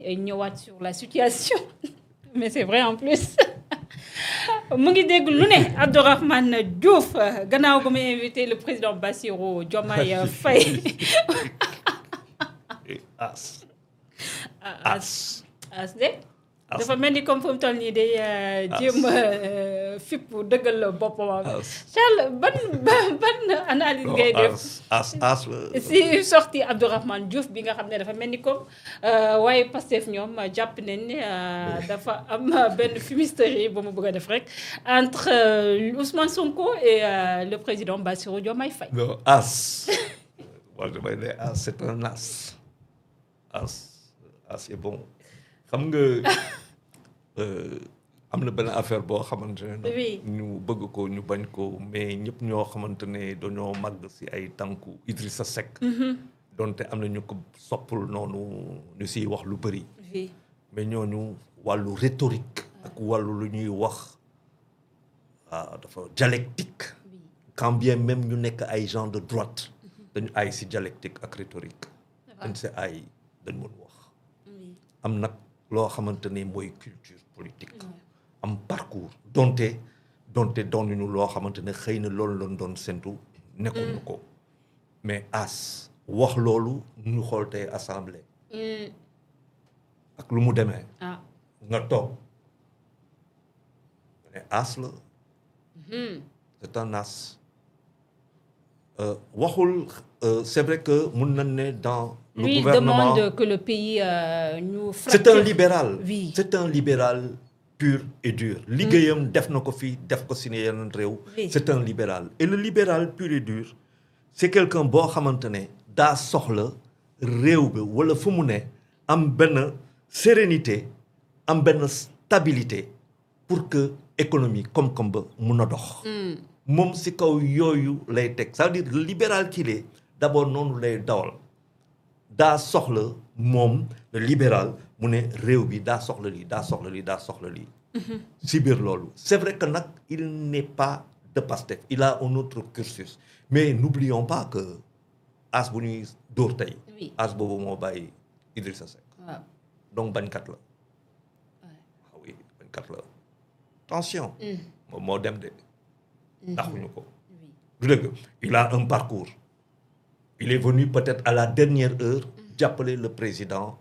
ñëwaat sur la situation mais c'est vrai en plus mu ngi dégg lu ne Abdourahmane Diouf gannaaw ba mu invité le président Bassirou Diomaye Faye. as de dafa mel ni comme fu mu toll nii day jéem fipp dëggal boppam. Charles ban analyse ngay def si sorti Abdourahmane Diouf bi nga xam ne dafa mel ni comme waaye Pastef ñoom jàpp nañ ne dafa am benn fumisterie bu mu bëgg a def rek entre Ousmane Sonko et le président Bassirou Diomaye Faye. non moi je vais dire c'est un as c'est bon. xam nga am na benn affaire boo xamante ne ñu bëgg ko ñu bañ ko mais ñëpp ñoo xamante ne dañoo màgg si ay tànku Idrissa Seck. donte am na ñu ko soppul noonu ñu siy wax lu bëri. mais ñooñu wàllu rhétorique ak wàllu lu ñuy wax dafa dialectique. quand bien même ñu nekk ay gens de droite dañu ay si dialectique ak rhétorique. dañ si ay dañ mën wax. am nag loo xamante ne mooy culture politique. am parcours donte doonuñu loo xamante ne xëy na loolu lañ doon séntu nekkuñu ko mais wax loolu ñu xool tey assemblée. ak lu mu demee. nga toog ne la. c'est un waxul c'est vrai que mun nañ ne dans. le lui gouvernement demande que le pays ñu. c'est un libéral. oui c'est un libéral pur et dur. liggéeyam def na ko fii def ko si yeneen réew. c'est un libéral et le libéral pur et dur c'est quelqu'un boo xamante ne daa soxla réew bi wala fu mu ne am benn sérénité am benn stabilité pour que économie koom-koom ba mun a dox. moom si kaw yooyu lay teg c'est-à-dire le libéral qu'il est d'abord noonu lay dawal. daa soxla moom le libéral mu ne réew bi daa soxla lii daa soxla lii daa soxla lii. si biir loolu c'est vrai que nag il n'est pas de Pastef il a un autre cursus mais n'oublions pas que as bu ñuy dóor tey. as boobu moo bàyyi Idrissa Seck. waaw donc bañkat la. waaw oui bañkat la attention. moom moo dem de. taxuñu ko. du dëgg il a un parcours. il est venu peut-être à la dernière heure d'appeler le président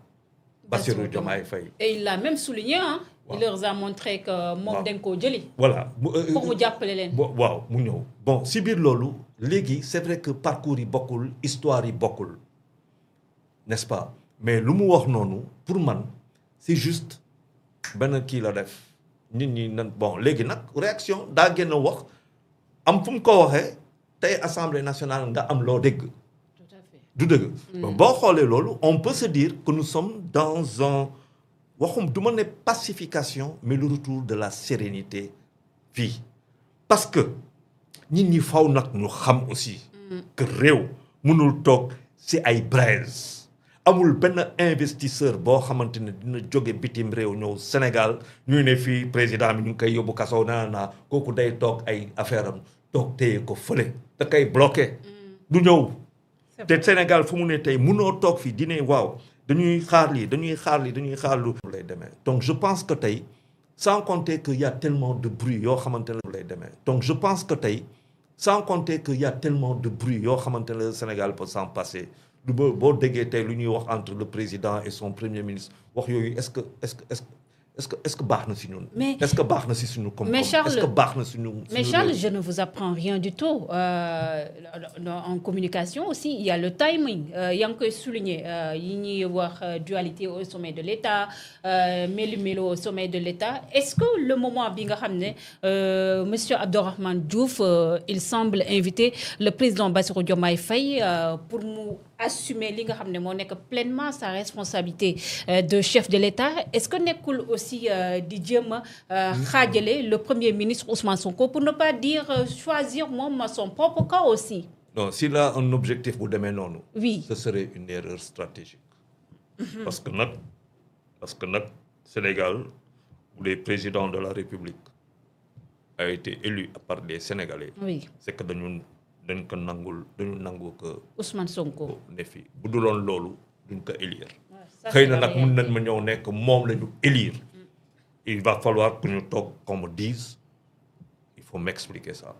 Bassirou Diomaye Faye. Et il l'a même souligné, hein. Wow. Il leur a montré que moom dañ koo jëli. Voilà. pour mu jàppale leen. waaw mu ñëw bon si biir loolu léegi c'est vrai que parcours yi bokkul histoire yi bokkul n'est-ce pas mais lu mu wax noonu pour man c'est juste benn kii la def nit ñi nan bon léegi nag réaction daa génn wax am fu mu ko waxee tey assemblée nationale nga am loo dégg. du dëgg boo xoolee loolu on peut se dire que nous sommes dans un waxum du ma ne pacification mais le retour de la sérénité fii parce que nit ñi faw nag ñu xam aussi que réew mënul toog ci ay braise amul benn investisseur boo xamante ne dina jóge bitim réew ñëw Sénégal ñuy ne fii président bi ñu ngi koy yóbbu kaso naa kooku day toog ay affaire am toog téye ko fële da koy bloqué du ñëw te Sénégal fu mu ne tey mënoo toog fii di ne waaw dañuy xaar lii lu lay demee donc je pense que tey sans compter que y a tellement de bruit yoo xamante ne lay demee donc je pense que tey sans compter que y a tellement de bruit yoo xamante ne le Sénégal peut s'en passer du boo déggee tey lu ñuy wax entre le président et son premier ministre wax yooyu est-ce que baax na si ñun. est-ce que baax na si suñu koom-koom. est-ce que baax na suñu. mais Charles je ne vous apprends rien du tout en communication aussi il y a le timing yaa ngi koy souligner yi ñuy wax dualité au sommet de l'État mélu-mélo au sommet de l'État est-ce que le moment bi nga xam ne monsieur Abdourahmane Diouf il semble inviter le président Bassirou Diomaye Faye pour mu assumer li nga xam ne moo nekk pleinement sa responsabilité de chef de l'État est-ce que nekkul aussi di jéem a xaajale le premier ministre Ousmane Sonko pour ne pas dire choisir moom son propre camp aussi. non s'il a un objectif bu demee noonu. oui ce serait une erreur stratégique. parce que nag Sénégal où le président de la République a été élu par des Sénégalais. oui c'est que dañu nangu que Ousmane Sonko ne fi bu duloon loolu duñ ko élire. xëy na nag mun nañ ma ñëw nekk moom la ñu élire. Il va falloir que ñu toog qu'on me dise il faut m'expliquer ça.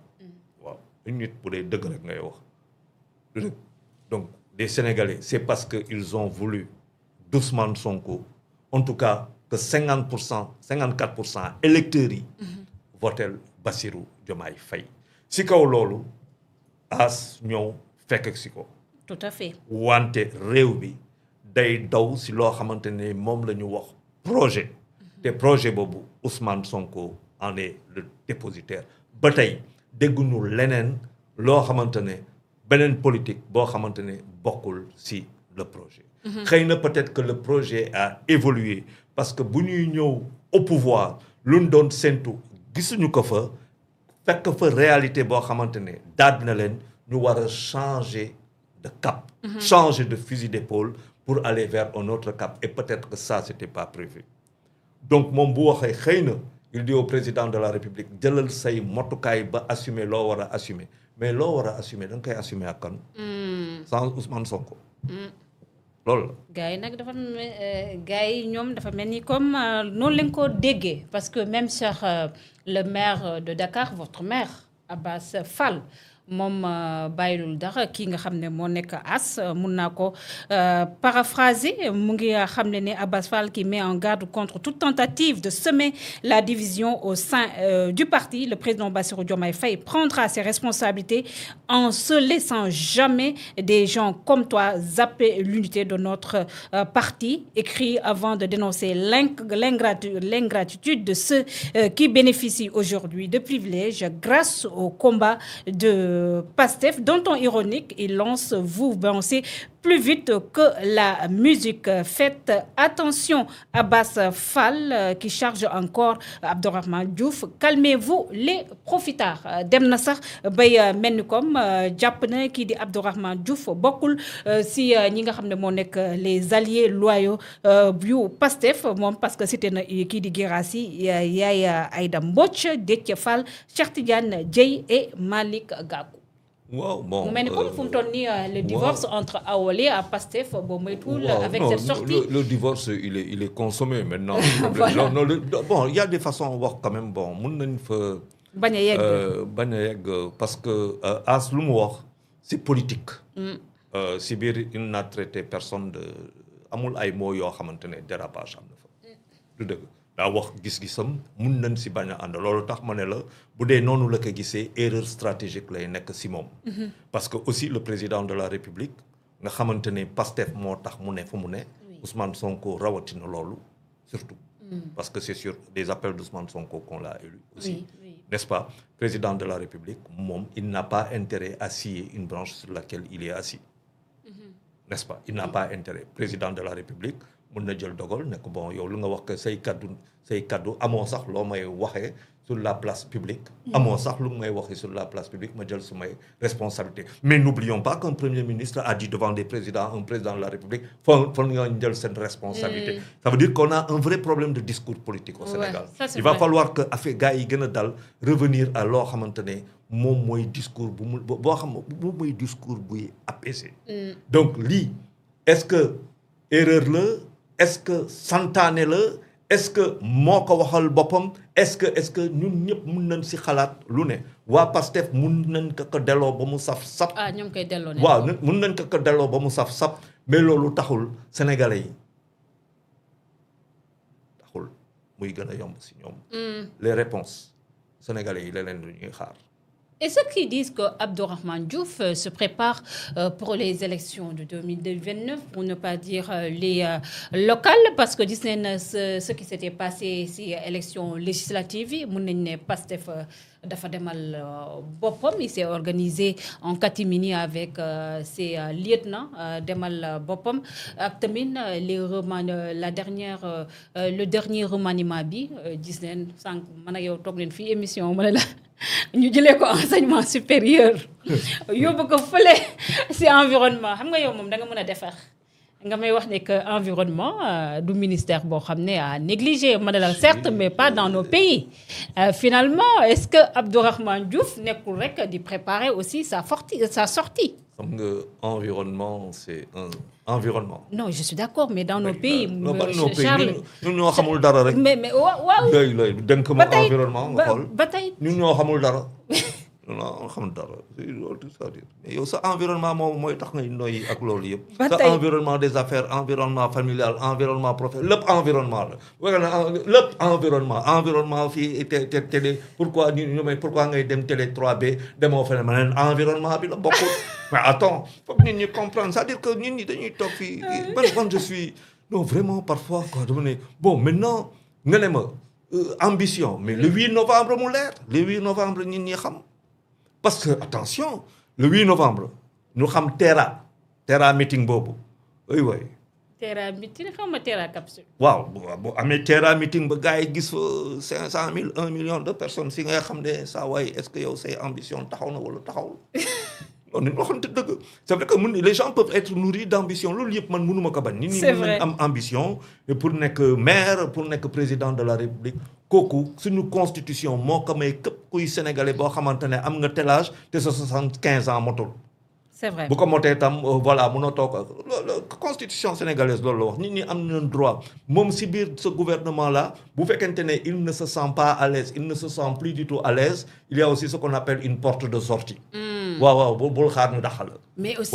waaw une nit bu dee dëgg rek ngay wax. donc des Sénégalais c'est parce que ils ont voulu d'Ousmane Sonko en tout cas que 54% électeurs yi. votel Bassirou Diomaye Faye. si kaw loolu as ñëw fekk si ko. tout à fait. wante réew bi day daw si loo xamante ne moom la ñu wax projet. te projet boobu Ousmane Sonko en est le dépositaire ba tey dégguñu leneen loo xamante ne beneen politique boo xamante ne bokkul si le projet. xëy na peut-être que le projet a évolué parce que bu ñuy ñëw au pouvoir lu ñu doon séntu gisuñu ko fa fekk fa réalité boo xamante ne daal na leen ñu war a changer de cap. changer de fusil d'épaule pour aller vers un autre cap et peut-être que ça c'était pas prévu. donc moom bu waxee xëy na il dit au président de la République jëlal say motukaay ba assumer loo war a assumer mais loo war a assumer da nga koy assumer ak kan. sans Ousmane Sonko. loolu la. gars yi nag dafa gars yi ñoom dafa mel ni comme noonu lañ ko déggee parce que même sax le maire de Dakar votre maire Abass Fall moom bàyyilul dara kii nga xam ne moo nekk as mun naa ko paraphraser mu ngi xam ne Abass Fall qui met en garde contre toute tentative de semer la division au sein du parti. Le président Bassirou Diomaye Faye prendra ses responsabilités en se laissant jamais des gens comme toi zapper l'unité de notre parti. Écrit avant de dénoncer l'ingratitude de ceux qui bénéficient aujourd'hui de privilèges grâce au combat de Pastef. D'un ton ironique, il lance vous avancez plus vite que la musique. Faites attention à Abass Fall qui charge encore Abdourahmane Diouf. Calmez-vous les profitards. dem na sax bay mel ni comme jàpp na kii di Abdourahmane Diouf bokkul si ñi nga xam ne moo nekk les alliés loyaux yu Pastef moom parce que cité na kii di Guirassy Yaye Aïda Mbodj Déthié Fall Cheikh Tidiane Dièye et Malick Gakou. waaw bon mu mel ni comme fu mu toll nii le divorce entre Awolé à Pastef boo moytuwul avec cette sortie. Le divorce il est consommé maintenant. Voilà. Bon il y a des façons wax quand même bon mun nañ fa. bañ a yegg parce que as lu mu wax c'est politique. si biir il n'a traité personne de amul ay mots yoo xamante ne dérapage am na fa. du dëgg daa wax gis-gisam mun nañ si bañ a ànd loolu tax ma ne la bu dee noonu la ko gisee erreur stratégique lay nekk si moom. parce que aussi le président de la République nga xamante ne Pastef moo tax mu ne fu mu ne. Ousmane Sonko rawatina loolu surtout. parce que c'est sur des appels d'Ousmane Sonko qu'on l'a élu aussi. Oui. N'est-ce pas? Président de la République moom il n'a pas intérêt à scier une branche sur laquelle il est assis. N'est-ce pas? Il n'a pas intérêt. Président de la République mun na jël dogal ne ko bon yow lu nga wax que say kaddu amoo sax loo may waxee sur la place publique. amoo sax lu may waxee sur la place publique ma jël sumay responsabilité. Mais n'oublions pas qu'un premier ministre a dit devant des présidents un président de la République faut nga jël seen responsabilité. Ça veut dire qu'on a un vrai problème de discours politique au Sénégal. Il va falloir que affaire gars yi gën a dal revenir à loo xamante ne moom mooy discours bu mu boo xam moom mooy discours buy apaisé. Donc lii est-ce que erreur la est-ce que santaane la est-ce que moo ko waxal boppam est-ce que ñun ñëpp mun nañ si xalaat lu ne waa Pastef mun nañ ko delloo ba mu saf sap. ñoom koy delloo ne. waaw mun nañ ko delloo ba mu saf sap mais loolu taxul sénégalais yi taxul muy gën a yomb si ñoom. Les réponses sénégalais yi leneen lu ñuy xaar. Et ceux qui disent que Abdourahmane Diouf se prépare pour les élections de 2029, pour ne pas dire les locales, parce que gis nañ ce qui s'était passé si élection législative yi mun nañ ne Pastef dafa demal boppam il s'est organisé en catimini avec ses lieutenants demal boppam ak tamit le dernier remaniement bi gis nañ sànq man ak yow toog leen fii émission ma ne la ñu jëlee ko enseignement supérieur yóbbu ko fële si environnement xam nga yow moom da nga mën a defar nga may wax ne que environnement du ministère boo xam ne à négliger ma ne la certes mais pas dans nos pays finalement est-ce que Abdourahmane Diouf nekkul rek di préparer aussi sa sortie. xam nga environnement c'est un environnement. non je suis d'accord mais dans nos pays. non ban nos pays Charles ñun ñoo xamul dara rek. mais waaw. lay dénk ma environnement nga xool ba tey ñun ñoo xamul dara. non xamul dara loolu tout ça dire mais yow sa environnement moom mooy tax ngay noyyi ak loolu yëpp. sa environnement des affaires environnement familial environnement professionnel lépp environnement la. wala lépp environnement fii te télé pourquoi ñu may pourquoi ngay dem télé 3B demoo feneen ma ne environnement bi la bokkul. mais attends foog nit ñi comprendre c'est-à-dire que nit ñi dañuy toog fii man je suis non vraiment parfois quoi dama ne bon maintenant nga ne ma ambition mais le 8 novembre mu leer le 8 novembre nit ñi xam. parce que attention le 8 novembre ñu xam Terra meeting boobu oui oui. Terra meeting xam nga Terra capsule. waaw bu amee Terra meeting ba gars yi gis fa 500 000 1 million de personnes si nga xam ne saa waay est-ce que yow say ambition taxaw na wala taxawul. non ni waxante dëgg c'est vrai que les gens peuvent être nourris d'ambition loolu yëpp man mënuma ko bañ. nit ñi mën nañ am ambition pour nekk maire pour nekk président de la République. kooku suñu constitution moo ko may képp kuy sénégalais boo xamante ne am nga tel âge te sa 75 ans motul. c'est vrai bu ko motee tam voilà munoo toog constitution sénégalaise loolu la wax nit ñi am nañ droit moom si biir ce gouvernement là bu fekkente ne il ne se sent pas à l'aise il ne se sent plus du tout à l'aise il y a aussi ce qu'on appelle une porte de sortie. waaw bul xaar ñu daxal. mais aussi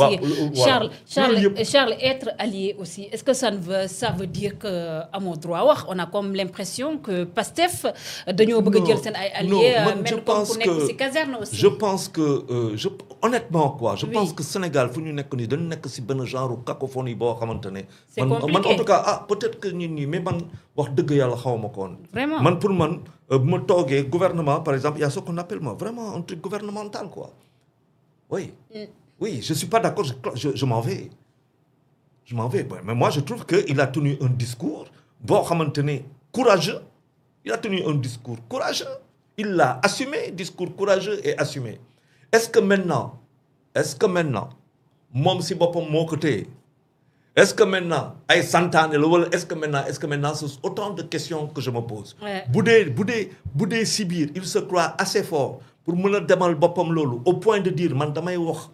Charles être allié aussi est-ce que ça veut dire que amoo droit wax on a comme l'impression que Pastef dañoo bëgg a jël seen ay alliés même comme ku nekk ci caserne aussi. je pense que honnêtement quoi je pense que Sénégal fu ñu nekk nii dañu nekk ci benn genre cacophonie boo xamante ne. c'est compliqué man en tout cas peut-être que nit ñi mais man wax dëgg yàlla xaw ma ko woon. vraiment man pour man bu ma toogee gouvernement par exemple il y a ce qu'on appelle vraiment un truc gouvernemental quoi. Oui, je suis pas d'accord, je m'en vais. Mais moi, je trouve qu'il a tenu un discours, bon, courageux. Il a tenu un discours courageux. Il l'a assumé, discours courageux et assumé. Est-ce que maintenant, moi, si bopam mon côté, est-ce que maintenant, est-ce que maintenant, c'est autant de questions que je me pose. Boudé Sibir, il se croit assez fort pour me demal bopam lolu au point de dire man damay wax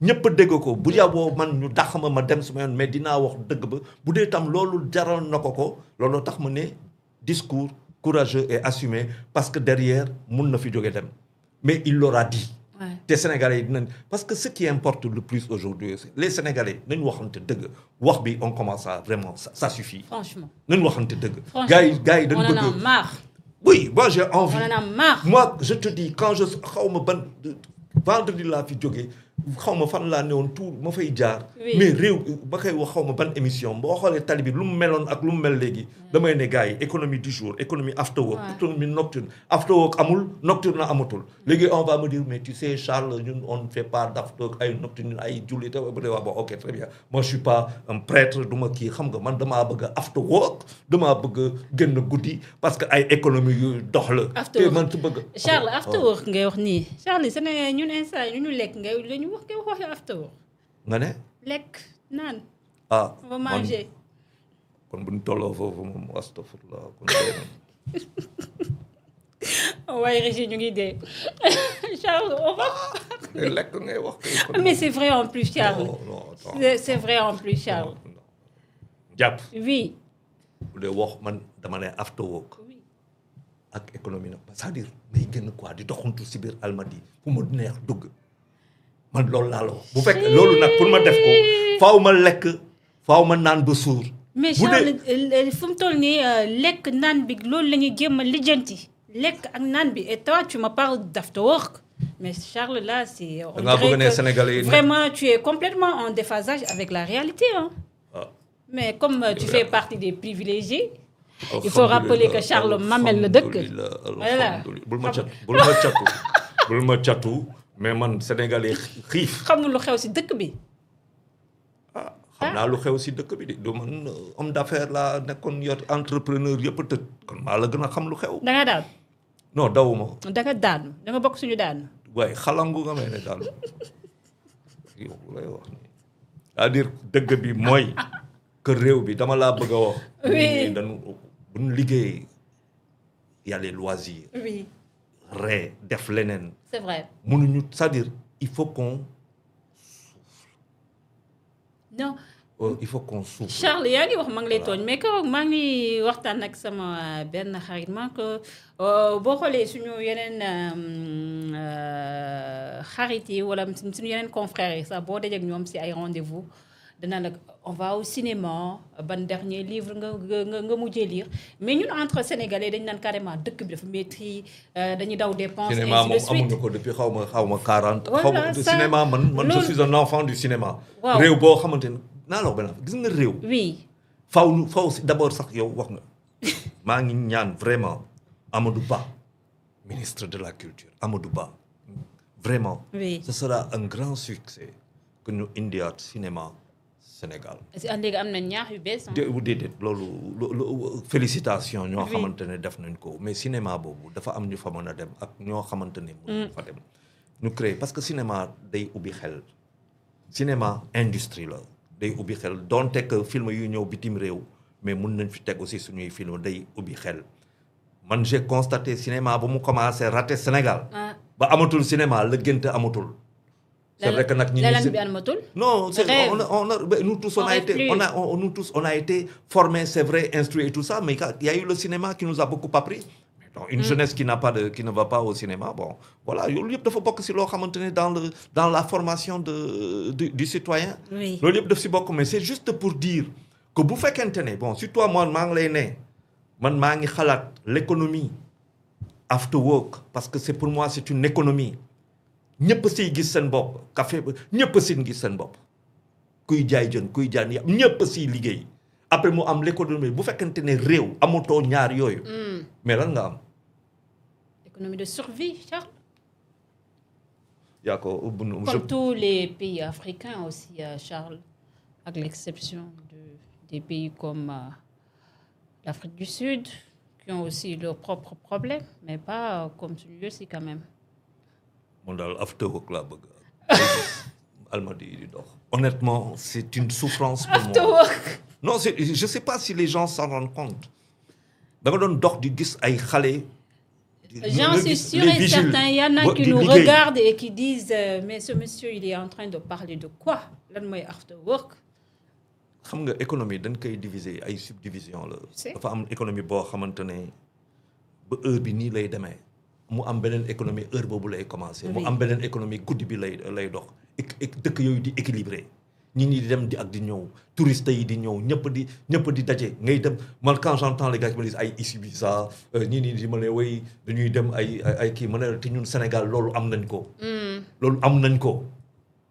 ñepp dégg ko bu yaboo man ñu dax ma dem suma yoon mais dinaa wax dëgg ba bu dee tam loolu jaral na ko loolu tax ma ne discours courageux et assumé parce que derrière mun na fi jóge dem mais il l'aura dit. te Sénégalais yi dinañ parce que ce qui importe le plus aujourd'hui les Sénégalais nañu waxante dëgg wax bi on commence à vraiment ça suffit. franchement nañu waxante dëgg. gars yi dañu bëgg on en a marre. Oui, moi j'ai envie. On en a marre. Moi, je te dis, quand je vendredi laa fi jógee xaw ma fan laa newoon tout ma fay jaar. mais réew ba koy wax xaw ma ban émission boo xoolee tali bi lu mu meloon ak lu mu mel léegi. damay ne gars yi économie du jour économie after work. économie nocturne after work amul nocturne amatul. léegi on va me dire mais tu sais Charles ñun on ne fait pas d'after work ay nocturne ay julli te bu dee waa bon ok très bien moi je suis pas un prêtre du ma kii xam nga man damaa bëgg a after work damaa bëgg a génn guddi parce que ay économie yu dox la. after work man su bëgg. Charles after work ngay wax nii Charles c'est ne ñun instant ñu lekk ngay lañu wax ngay wax after work. nga ne. lekk naan. on va manger. kon bu ñu tolloo foofu moom astafurlah kon waaye Régis ñu ngi dee Charles on va. lekk ngay wax. mais c'est vrai en plus Charles. non c'est vrai en plus Charles. jàpp. oui. bu dee wax man dama ne after work. ak économie nag c'est-à-dire ngay génn quoi di doxantu si biir Almadies fu mu neex dugg. man loolu laa la wax bu fekk loolu nag pour ma def ko faaw ma lekk faaw ma naan ba suur. mais Charles fu mu toll nii lekk naan bi loolu la ñuy jéem a lijjanti lekk ak naan bi et toi tu me parles d'after work mais Charles là c'est. da ngaa bëgg ne Sénégalais yi vraiment tu es complètement en déphasage avec la réalité hein. mais comme tu fais partie des privilégiés. il faut rappeler que Charles Mamel la dëkk. voilà bul ma catu. mais man Sénégalais xiif. xamul lu xew ci dëkk bi. xam naa lu xew ci dëkk bi de du man homme d'affaires laa nekkoon yor entrepreneur yëpp a tëj kon maa la gën a xam lu xew. da nga daan. non dawuma. da nga daanu da nga bokk suñu daanu. waaye xalangu nga may ne daanu yow lay wax nii. c'est-à-dire dëgg bi mooy que réew bi dama laa bëgg a wax. Oui. dañu bu ñu liggéey y a les loisirs. Oui, ree def leneen. c'est vrai. mënuñu c'est-à-dire il faut qu'on Non. il faut qu'on souffle. Charles yaa ngi wax maa ngi lay Voilà. tooñ mais keroog maa ngi waxtaan ak sama benn xarit maa ko boo xoolee suñu yeneen xarit yi wala suñu yeneen confrères yi sax boo dajee ak ñoom si ay rendez-vous danaa nag on va au cinéma ban dernier livre nga mujjee lire mais ñun entre sénégalais dañu naan carrément dëkk bi dafa métti dañuy daw dépense cinéma ainsi de moom suite. amuñu ko depuis xaw ma 40. Voilà, xaw ça, cinéma man je loolu- suis un enfant du cinéma. Waaw. réew boo xamante ne naa la wax benn affaire gis nga réew. Oui, faw si d'abord sax yow wax nga maa ngi ñaan vraiment Amadou Ba ministre de la culture Amadou Ba vraiment. oui. ce sera un grand succès que ñu indiwaat cinéma Sénégal. léegi am na ñaax yu bees. déedéet loolu félicitation ñoo Oui. xamante ne def nañ ko mais cinéma boobu dafa am ñu fa mën a dem ak ñoo xamante ne mënuñ fa dem ñu créer parce que cinéma day ubbi xel cinéma industrie la day ubbi xel donte que film yu ñëw bitim réew mais mun nañ fi teg aussi suñuy film day ubbi xel man j'ai constaté cinéma ba mu commencé raté Sénégal Ah. ba amatul cinéma la génte amatul c'est vrai que nag ñi lalan bi amatul. non, c'est, Rêve. nous tous on a rêve été, plus. nous tous on a été formés, c'est vrai, instruits et tout ça, mais il y a eu le cinéma qui nous a beaucoup appris. Donc, une jeunesse qui ne va pas au cinéma, bon, voilà, il y a dafa bokk ci loo xamante ne dans la formation du citoyen. Oui. loolu yëpp daf ci bokk mais c'est juste pour dire que bu fekkente ne bon si toi moi maa ngi lay ne man maa ngi xalaat l'économie after work parce que c'est pour moi c'est une économie. ñëpp siy gis seen bopp café ba ñëpp siy gis seen bopp kuy jaay jën kuy jaay yàpp ñëpp siy liggéey après mu am l'économie bu fekkente ne réew amatoo ñaar yooyu. mais lan nga am. Économie de survie, Charles. yaa ko Comme tous les pays africains aussi, Charles, avec l'exception des pays comme l'Afrique du Sud, qui ont aussi leurs propres problèmes, mais pas comme celui-ci quand même. man daal after work laa bëgg. Almadi di dox. Honnêtement c'est une souffrance pour After moi. work. Non c'est je sais pas si les gens s'en rendent compte da nga doon dox di gis ay xale. J'en suis sûr et certain, il y en a qui nous regardent et qui disent mais ce monsieur il est en train de parler de quoi lan mooy after work. xam nga économie dañ koy diviser ay subdivision la. dafa am économie boo xamante ne ba heure bi nii lay demee mu am beneen économie heure boobu lay commencer. mu am beneen économie guddi bi lay dox. dëkk yooyu di équilibré nit ñi di dem di ak di ñëw touristes yi di ñëw ñëpp di daje ngay dem man quand j'entends les gars qui me disent ay Ibiza ñii di ma ne way dañuy dem ay kii ma ne te ñun Sénégal loolu am nañ ko. loolu am nañ ko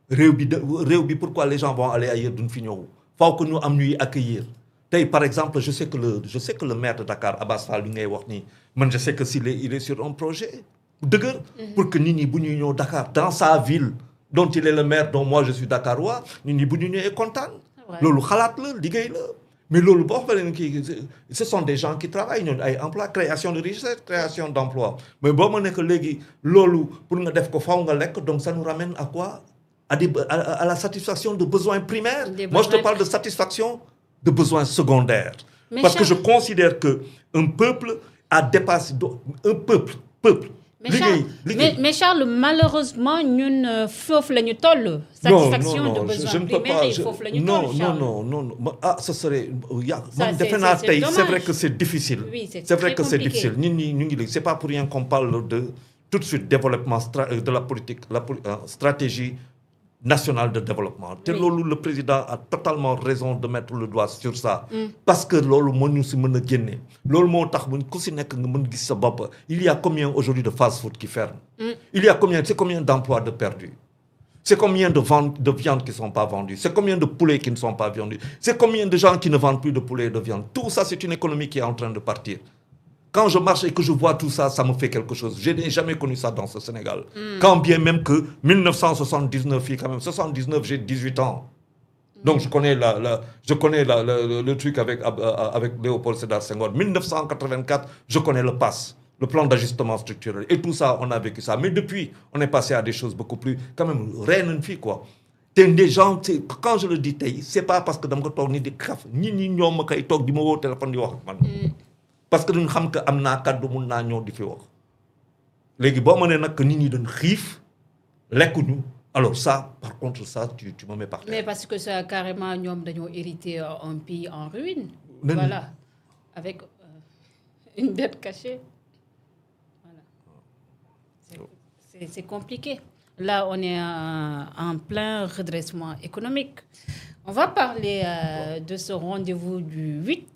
réew bi pourquoi les gens vont aller ailleurs duñ fi ñëw. faut que ñu am ñuy accueillir tey par exemple je sais que le maire de Dakar Abass Fall bi ngay wax nii man je sais que il est sur un projet dëgër pour que nit ñi bu ñuy ñëw Dakar dans sa ville dont il est le maire dont moi je suis Dakarois nit ñi bu ñu ñëwee kontaan loolu xalaat la liggéey la mais loolu boo xoolee kii ce sont des gens qui travaillent ñooñu ay emploi création de richesse création d'emploi mais boo ma nekk léegi loolu pour nga def ko faw nga lekk donc ça nous ramène à quoi à la satisfaction de besoins primaires. Moi, je te parle de satisfaction de besoins secondaires. Mais parce que je considère qu'un peuple a dépassé... Un peuple. Mais Charles, malheureusement, nous foofu la ñu toll. Satisfaction de besoins primaires et foofu la ñu toll, Charles. Non. Ah, ce serait... C'est vrai que c'est difficile. Oui, c'est vrai que c'est difficile. C'est pas pour rien qu'on parle de tout de suite développement de la politique, stratégie national de développement. te loolu le président a totalement raison de mettre le doigt sur ça. parce que loolu moo ñu si mën a génne. loolu moo tax bu ku si nekk nga mën gis sa bopp. il y a combien aujourd'hui de fast-food qui ferment. il y a combien d'emplois de perdus. c'est combien de viandes qui ne sont pas vendues. c'est combien de poulets qui ne sont pas vendus. c'est combien de gens qui ne vendent plus de poulet et de viande. Tout ça c'est une économie qui est en train de partir. Quand je marche et que je vois tout ça, ça me fait quelque chose. Je n'ai jamais connu ça dans ce Sénégal. Quand bien même que 1979, quand même, 79, j'ai 18 ans. Donc je connais le truc avec Léopold Sédar Senghor. 1984, je connais le PAS, le plan d'ajustement structurel. Et tout ça, on a vécu ça. Mais depuis, on est passé à des choses beaucoup plus, quand même, rien une fille, quoi. des gens, quand je le dis, c'est pas parce que dama ko toog ni di xaf ñi ñoom ma koy toog di ma woo téléphone di wax man. Parce que dañu xam que am naa kàddu mun naa ñëw di fi wax. léegi boo ma nee nag nit ñi dañ xiif lekkuñu alors ça par contre ça tu me mets par terre. Mais parce que ça carrément ñoom dañoo hérité un pays en ruine. Voilà, avec une dette cachée. Voilà. C'est compliqué. Là, on est en plein redressement économique. On va parler de ce rendez-vous du 8.